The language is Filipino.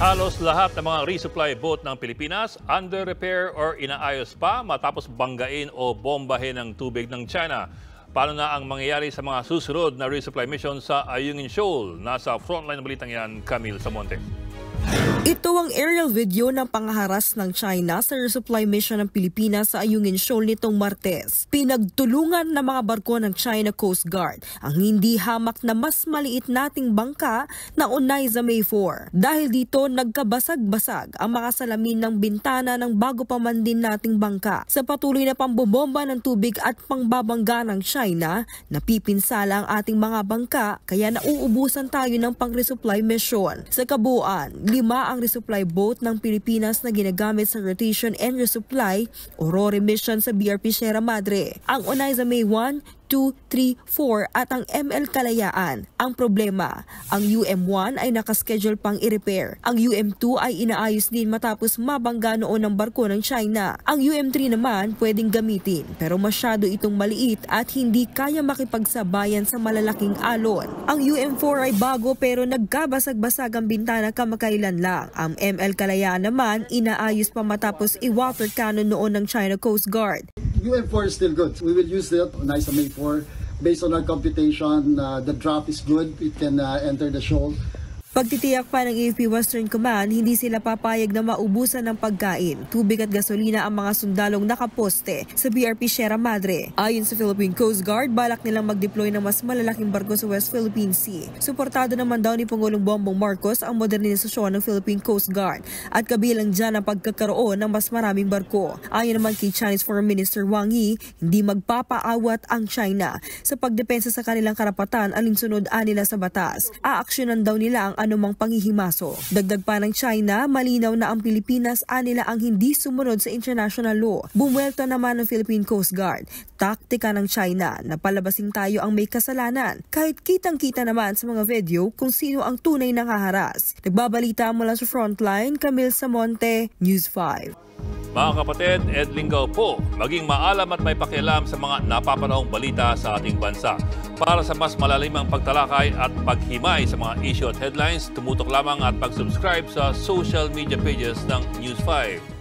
Halos lahat ng mga resupply boat ng Pilipinas under repair or inaayos pa matapos banggain o bombahin ng tubig ng China. Paano na ang mangyayari sa mga susunod na resupply mission sa Ayungin Shoal? Nasa frontline ng balitang yan, Camille Samonte. Ito ang aerial video ng pangaharas ng China sa resupply mission ng Pilipinas sa Ayungin Shoal nitong Martes. Pinagtulungan ng mga barko ng China Coast Guard ang hindi hamak na mas maliit nating bangka na unay sa May 4. Dahil dito nagkabasag-basag ang mga salamin ng bintana ng bago pa man din nating bangka. Sa patuloy na pambobomba ng tubig at pangbabangga ng China, napipinsala ang ating mga bangka kaya nauubusan tayo ng pang-resupply mission. Sa kabuuan, 5 ang resupply boat ng Pilipinas na ginagamit sa rotation and resupply o RORE mission sa BRP Sierra Madre. Ang unay sa May 1, 2, 3, 4 at ang ML Kalayaan. Ang problema, ang UM1 ay nakaschedule pang i-repair. Ang UM2 ay inaayos din matapos mabangga noon ng barko ng China. Ang UM3 naman pwedeng gamitin pero masyado itong maliit at hindi kaya makipagsabayan sa malalaking alon. Ang UM4 ay bago pero nagkabasag-basag ang bintana kamakailan lang. Ang ML Kalayaan naman inaayos pa matapos i-water cannon noon ng China Coast Guard. UM4 is still good. We will use it on May 4. Based on our computation, the draft is good. It can enter the shoal. Pagtitiyak pa ng AFP Western Command, hindi sila papayag na maubusan ng pagkain, tubig at gasolina ang mga sundalong nakaposte sa BRP Sierra Madre. Ayon sa Philippine Coast Guard, balak nilang mag-deploy ng mas malalaking barko sa West Philippine Sea. Suportado naman daw ni Pangulong Bongbong Marcos ang modernisasyon ng Philippine Coast Guard at kabilang dyan ang pagkakaroon ng mas maraming barko. Ayon naman kay Chinese Foreign Minister Wang Yi, hindi magpapaawat ang China sa pagdepensa sa kanilang karapatan alinsunod nila sa batas. Aaksyonan daw nila ang anumang panghihimaso. Dagdag pa ng China, malinaw na ang Pilipinas nila ang hindi sumunod sa international law. Bumuelto naman ng Philippine Coast Guard. Taktika ng China na palabasin tayo ang may kasalanan. Kahit kitang-kita naman sa mga video kung sino ang tunay na haharas. Nagbabalita mula sa Frontline, Camille Samonte, News 5. Mga kapatid, Ed Lingaw po, maging maalam at may pakialam sa mga napapanahong balita sa ating bansa. Para sa mas malalimang pagtalakay at paghimay sa mga issue at headlines, tumutok lamang at pag-subscribe sa social media pages ng News 5.